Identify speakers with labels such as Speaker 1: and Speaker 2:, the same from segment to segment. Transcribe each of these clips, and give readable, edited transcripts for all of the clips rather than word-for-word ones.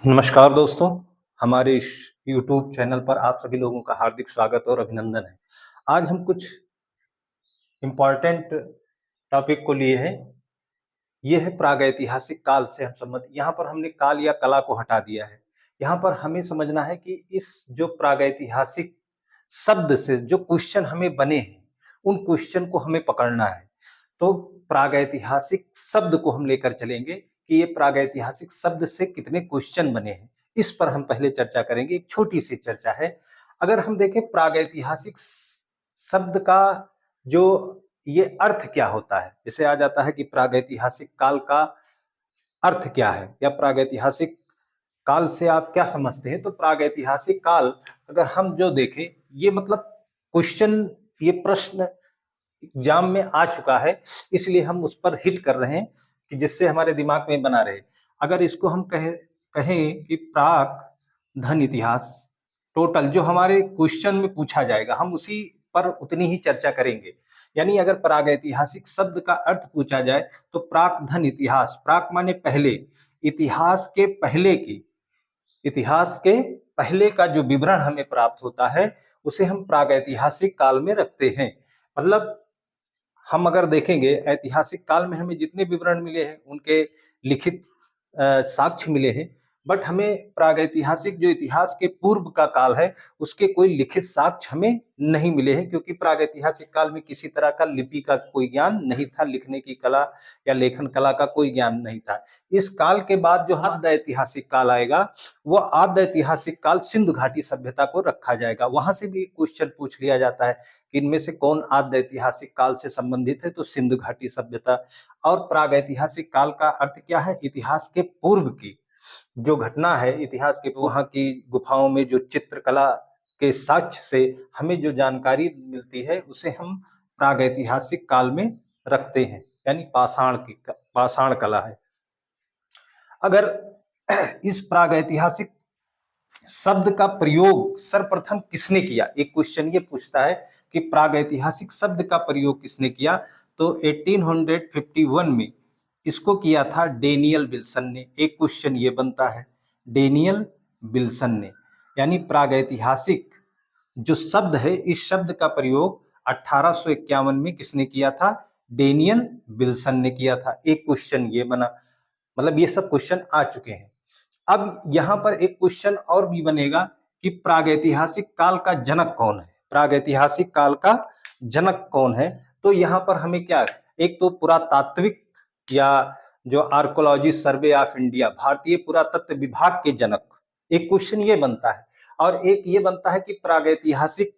Speaker 1: नमस्कार दोस्तों, हमारे इस YouTube चैनल पर आप सभी लोगों का हार्दिक स्वागत और अभिनंदन है। आज हम कुछ इम्पोर्टेंट टॉपिक को लिए हैं। ये है प्रागैतिहासिक काल से हम संबंधित। यहाँ पर हमने काल या कला को हटा दिया है। यहाँ पर हमें समझना है कि इस जो प्रागैतिहासिक शब्द से जो क्वेश्चन हमें बने हैं, उन क्वेश्चन को हमें पकड़ना है। तो प्रागैतिहासिक शब्द को हम लेकर चलेंगे कि ये प्रागैतिहासिक शब्द से कितने क्वेश्चन बने हैं, इस पर हम पहले चर्चा करेंगे। एक छोटी सी चर्चा है। अगर हम देखें प्रागैतिहासिक शब्द का जो ये अर्थ क्या होता है, जैसे आ जाता है कि प्रागैतिहासिक काल का अर्थ क्या है या प्रागैतिहासिक काल से आप क्या समझते हैं। तो प्रागैतिहासिक काल अगर हम जो देखें, ये मतलब क्वेश्चन, ये प्रश्न एग्जाम में आ चुका है, इसलिए हम उस पर हिट कर रहे हैं कि जिससे हमारे दिमाग में बना रहे। अगर इसको हम कहें कि प्राक धन इतिहास, टोटल जो हमारे क्वेश्चन में पूछा जाएगा हम उसी पर उतनी ही चर्चा करेंगे। यानी अगर प्रागैतिहासिक शब्द का अर्थ पूछा जाए तो प्राक धन इतिहास, प्राक माने पहले, इतिहास के पहले की, इतिहास के पहले का जो विवरण हमें प्राप्त होता है उसे हम प्रागैतिहासिक काल में रखते हैं। मतलब हम अगर देखेंगे ऐतिहासिक काल में हमें जितने विवरण मिले हैं उनके लिखित साक्ष्य मिले हैं, बट हमें प्रागैतिहासिक जो इतिहास के पूर्व का काल है उसके कोई लिखित साक्ष्य हमें नहीं मिले हैं, क्योंकि प्रागैतिहासिक काल में किसी तरह का लिपि का कोई ज्ञान नहीं था, लिखने की कला या लेखन कला का कोई ज्ञान नहीं था। इस काल के बाद जो आद्य ऐतिहासिक काल आएगा वो आद्य ऐतिहासिक काल सिंधु घाटी सभ्यता को रखा जाएगा। वहां से भी क्वेश्चन पूछ लिया जाता है कि इनमें से कौन आद्य ऐतिहासिक काल से संबंधित है, तो सिंधु घाटी सभ्यता। और प्रागैतिहासिक काल का अर्थ क्या है? इतिहास के पूर्व की जो घटना है, इतिहास के वहां की गुफाओं में जो चित्रकला के साक्ष्य से हमें जो जानकारी मिलती है उसे हम प्रागैतिहासिक काल में रखते हैं, यानी पाषाण कला है। अगर इस प्रागैतिहासिक शब्द का प्रयोग सर्वप्रथम किसने किया, एक क्वेश्चन ये पूछता है कि प्रागैतिहासिक शब्द का प्रयोग किसने किया, तो 1851 में इसको किया था डेनियल विल्सन ने। एक क्वेश्चन ये बनता है, डेनियल विल्सन ने, यानी प्रागैतिहासिक जो शब्द है इस शब्द का प्रयोग 1851 में किसने किया था? डेनियल विल्सन ने किया था। एक क्वेश्चन ये बना। मतलब ये सब क्वेश्चन आ चुके हैं। अब यहाँ पर एक क्वेश्चन और भी बनेगा कि प्रागैतिहासिक काल का जनक कौन है? प्रागैतिहासिक काल का जनक कौन है? तो यहाँ पर हमें क्या, एक तो पुरातात्विक या जो आर्कोलॉजी सर्वे ऑफ इंडिया, भारतीय पुरातत्व विभाग के जनक, एक क्वेश्चन ये बनता है। और एक ये बनता है कि प्रागैतिहासिक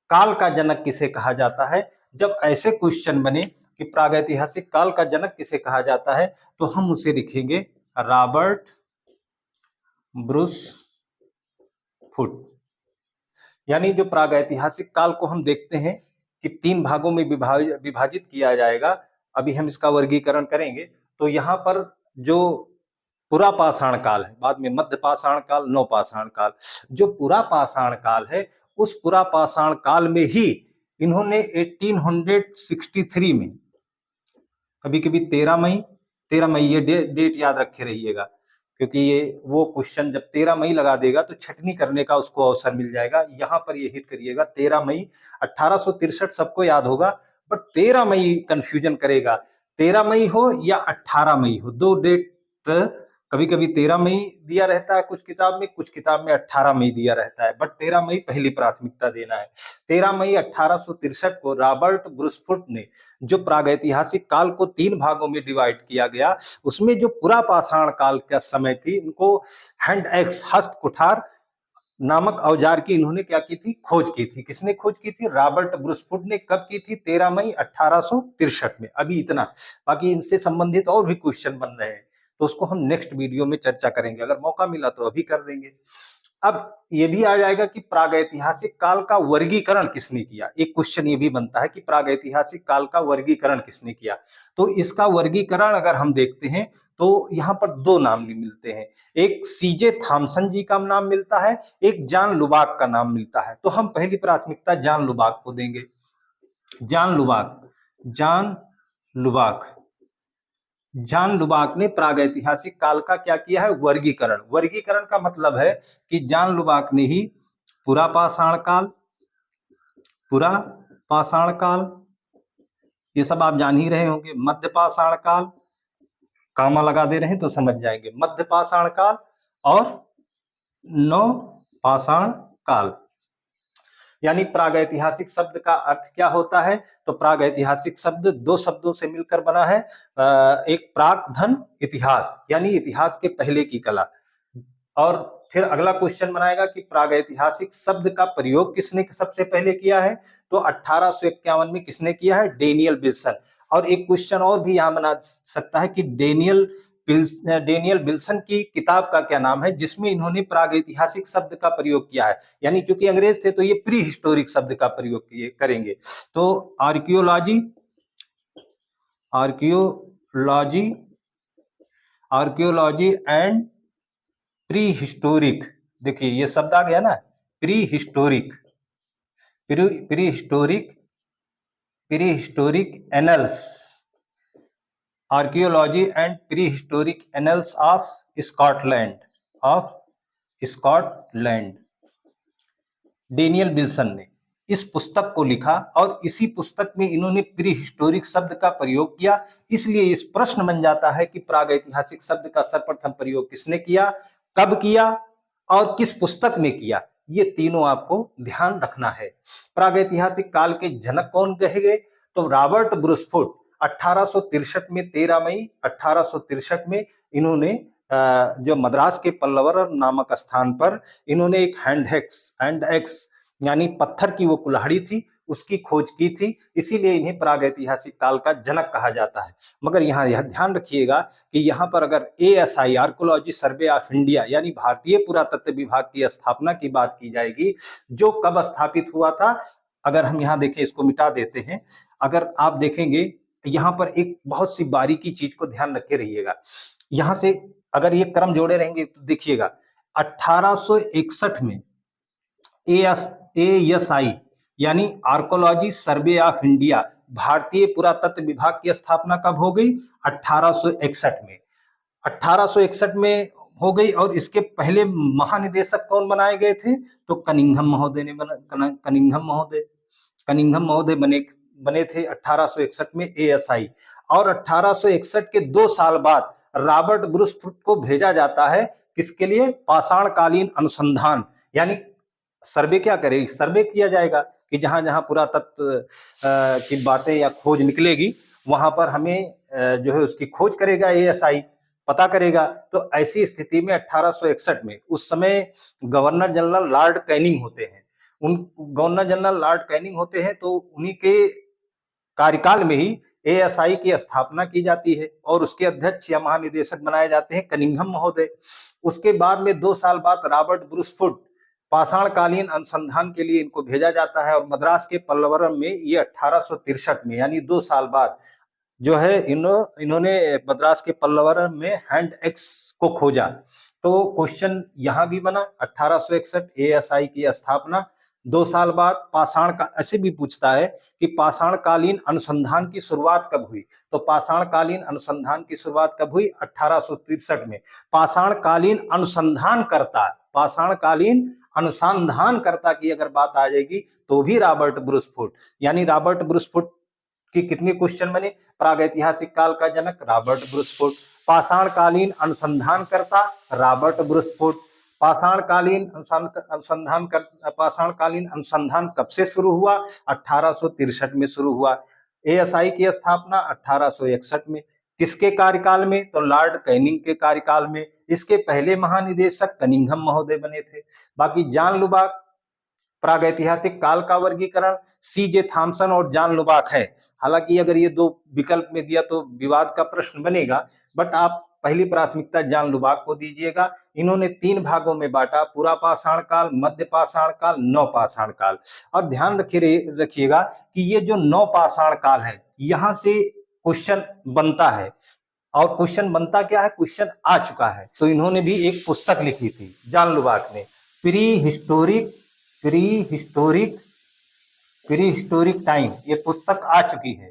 Speaker 1: काल का जनक किसे कहा जाता है। जब ऐसे क्वेश्चन बने कि प्रागैतिहासिक काल का जनक किसे कहा जाता है, तो हम उसे लिखेंगे रॉबर्ट ब्रूस फुट। यानी जो प्रागैतिहासिक काल को हम देखते हैं कि 3 भागों में विभाजित किया जाएगा। अभी हम इसका वर्गीकरण करेंगे। तो यहाँ पर जो पुरापाषाण काल है, बाद में मध्य पाषाण काल, नवपाषाण काल। जो पुरापाषाण काल है उस पुरापाषाण काल में ही इन्होंने 1863 में, कभी कभी 13 मई ये डेट याद रखे रहिएगा, क्योंकि ये वो क्वेश्चन जब 13 मई लगा देगा तो छटनी करने का उसको अवसर मिल जाएगा। यहाँ पर ये हिट करिएगा 13 मई 1863 सबको याद होगा, बट 13 मई कंफ्यूजन करेगा। 13 मई हो या 18 मई हो, दो डेट कभी कभी 13 मई दिया रहता है कुछ किताब में, कुछ किताब में 18 मई दिया रहता है, बट 13 मई पहली प्राथमिकता देना है। 13 मई 1863 को रॉबर्ट ब्रूसफुट ने, जो प्रागैतिहासिक काल को 3 भागों में डिवाइड किया गया, उसमें जो पुरापाषाण काल का समय थी, उनको हैंड एक्स, हस्त कुठार नामक औजार की इन्होंने क्या की थी? खोज की थी। किसने खोज की थी? रॉबर्ट ब्रूसफुट ने। कब की थी? 13 मई 1863 में। अभी इतना, बाकी इनसे संबंधित और भी क्वेश्चन बन रहे हैं, तो उसको हम नेक्स्ट वीडियो में चर्चा करेंगे। अगर मौका मिला तो अभी कर देंगे। अब ये भी आ जाएगा कि प्रागैतिहासिक काल का वर्गीकरण किसने किया। एक क्वेश्चन ये भी बनता है कि प्रागैतिहासिक काल का वर्गीकरण किसने किया। तो इसका वर्गीकरण अगर हम देखते हैं तो यहाँ पर 2 नाम मिलते हैं। एक सीजे थॉमसन जी का नाम मिलता है, एक जॉन लुबाक का नाम मिलता है। तो हम पहली प्राथमिकता जॉन लुबाक को देंगे। जॉन लुबाक जॉन लुबाक ने प्रागैतिहासिक काल का क्या किया है? वर्गीकरण। वर्गीकरण का मतलब है कि जॉन लुबाक ने ही पुरा पाषाण काल, ये सब आप जान ही रहे होंगे, मध्य पाषाण काल, कामा लगा दे रहे हैं तो समझ जाएंगे, मध्य पाषाण काल और नव पाषाण काल। यानी प्रागैतिहासिक शब्द का अर्थ क्या होता है? तो प्रागैतिहासिक शब्द दो शब्दों से मिलकर बना है। एक प्राक धन इतिहास, यानी इतिहास के पहले की कला। और फिर अगला क्वेश्चन बनाएगा कि प्रागैतिहासिक शब्द का प्रयोग किसने सबसे पहले किया है? तो 1851 में किसने किया है? Daniel Wilson. और एक क्वेश्चन और भी यहां बना सकता है कि डेनियल विल्सन की किताब का क्या नाम है जिसमें इन्होंने प्रागैतिहासिक शब्द का प्रयोग किया है? यानी क्योंकि अंग्रेज थे तो ये प्री हिस्टोरिक शब्द का प्रयोग करेंगे। तो आर्कियोलॉजी एंड प्री हिस्टोरिक, देखिए ये शब्द आ गया ना, pre historic annuls, archaeology and pre historic annuls of Scotland, Daniel Wilson ने इस पुस्तक को लिखा और इसी पुस्तक में इन्होंने प्री हिस्टोरिक शब्द का प्रयोग किया। इसलिए इस प्रश्न बन जाता है कि प्रागैतिहासिक शब्द का सर्वप्रथम प्रयोग किसने किया, कब किया और किस पुस्तक में किया, ये तीनों आपको ध्यान रखना है। प्रागैतिहासिक काल के जनक कौन कहे गए? तो रॉबर्ट ब्रूसफुट 1863 में, 13 मई 1863 में इन्होंने जो मद्रास के पल्लवर नामक स्थान पर इन्होंने एक हैंड एक्स यानी पत्थर की वो कुल्हाड़ी थी, उसकी खोज की थी। इसीलिए इन्हें प्रागैतिहासिक काल का जनक कहा जाता है। मगर यहाँ यह ध्यान रखिएगा कि यहाँ पर अगर ASI archaeology survey of India यानी भारतीय पुरातत्व विभाग की स्थापना की बात की जाएगी, जो कब स्थापित हुआ था, अगर हम यहाँ देखें, इसको मिटा देते हैं, अगर आप देखेंगे यहाँ पर एक बहुत सी बारीकी चीज को ध्यान रखे रहिएगा। यहाँ से अगर ये क्रम जोड़े रहेंगे तो देखिएगा 1861 में ASI यानी आर्कोलॉजी सर्वे ऑफ इंडिया भारतीय पुरातत्व विभाग की स्थापना कब हो गई? 1861 में। 1861 में हो गई। और इसके पहले महानिदेशक कौन बनाए गए थे? तो कनिंघम महोदय बने थे 1861 में ASI। और 1861 के 2 साल बाद रॉबर्ट ब्रूसफुट को भेजा जाता है किसके लिए? पाषाण कालीन अनुसंधान, यानी सर्वे क्या करेगी? सर्वे किया जाएगा कि जहां जहां पुरातत्व की बातें या खोज निकलेगी वहां पर हमें जो है उसकी खोज करेगा ASI, पता करेगा। तो ऐसी स्थिति में 1861 में उस समय गवर्नर जनरल लॉर्ड कैनिंग होते हैं। तो उन्हीं के कार्यकाल में ही ASI की स्थापना की जाती है और उसके अध्यक्ष या महानिदेशक बनाए जाते हैं कनिंघम महोदय। उसके बाद में 2 साल बाद रॉबर्ट ब्रूसफुट पाषाण कालीन अनुसंधान के लिए इनको भेजा जाता है और मद्रास के पल्लवरम में ये 1863 में यानी 2 साल बाद जो है इन्होंने मद्रास के पल्लवरम में हैंड एक्स को खोजा। तो क्वेश्चन यहां भी बना 1861 ASI की स्थापना, 2 साल बाद पाषाण का, ऐसे भी पूछता है कि पाषाण कालीन अनुसंधान की शुरुआत कब हुई? तो पाषाण कालीन अनुसंधान की शुरुआत कब हुई? 1863 में। पाषाण कालीन अनुसंधानकर्ता की अगर बात आ जाएगी तो भी रॉबर्ट ब्रूसफुट, यानी रॉबर्ट ब्रूसफुट की कितने क्वेश्चन बने? प्रागैतिहासिक काल का जनक रॉबर्ट ब्रूसफुट, पाषाण कालीन अनुसंधानकर्ता रॉबर्ट ब्रूसफुट, पाषाण कालीन अनुसंधान कब से शुरू हुआ? 1863 में शुरू हुआ। ASI की स्थापना 1861 में। किसके कार्यकाल में? तो लॉर्ड कैनिंग के कार्यकाल में। इसके पहले महानिदेशक कनिंघम महोदय बने थे। बाकी जॉन लुबाक, प्रागैतिहासिक काल का वर्गीकरण CJ थॉमसन और जॉन लुबाक है। हालांकि अगर ये 2 विकल्प में दिया तो विवाद का प्रश्न बनेगा, बट आप पहली प्राथमिकता जॉन लुबाक को दीजिएगा। इन्होंने 3 भागों में बांटा, पुरा पाषाण काल, मध्य पाषाण काल, नव पाषाण काल। और ध्यान रखिएगा कि ये जो नव पाषाण काल है यहां से क्वेश्चन बनता है। और क्वेश्चन बनता क्या है? क्वेश्चन आ चुका है। तो इन्होंने भी एक पुस्तक लिखी थी जॉन लुबाक ने, प्री हिस्टोरिक टाइम, ये पुस्तक आ चुकी है।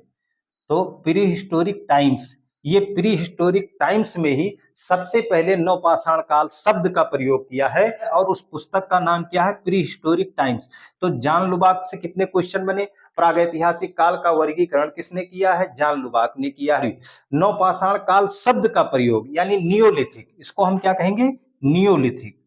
Speaker 1: तो प्री हिस्टोरिक टाइम्स ये प्री हिस्टोरिक टाइम्स में ही सबसे पहले नवपाषाण काल शब्द का प्रयोग किया है और उस पुस्तक का नाम क्या है, प्री हिस्टोरिक टाइम्स। तो जॉन लुबाक से कितने क्वेश्चन बने, प्रागैतिहासिक काल का वर्गीकरण किसने किया है, जॉन लुबाक ने किया है। नवपाषाण काल शब्द का प्रयोग यानी नियोलिथिक, इसको हम क्या कहेंगे, नियोलिथिक,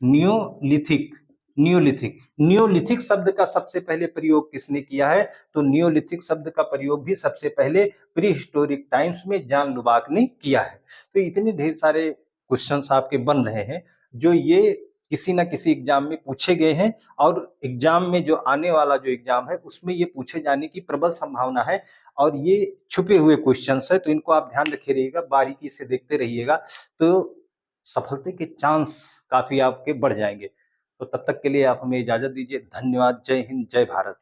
Speaker 1: नियोलिथिक, नियोलिथिक, नियोलिथिक शब्द का सबसे पहले प्रयोग किसने किया है, तो नियोलिथिक शब्द का प्रयोग भी सबसे पहले प्री हिस्टोरिक टाइम्स में जॉन लुबाक ने किया है। तो इतने ढेर सारे क्वेश्चंस आपके बन रहे हैं जो ये किसी ना किसी एग्जाम में पूछे गए हैं और एग्जाम में जो आने वाला जो एग्जाम है उसमें ये पूछे जाने की प्रबल संभावना है और ये छुपे हुए क्वेश्चंस है, तो इनको आप ध्यान रखे रहिएगा, बारीकी से देखते रहिएगा, तो सफलता के चांस काफी आपके बढ़ जाएंगे। तो तब तक के लिए आप हमें इजाजत दीजिए। धन्यवाद। जय हिंद, जय भारत।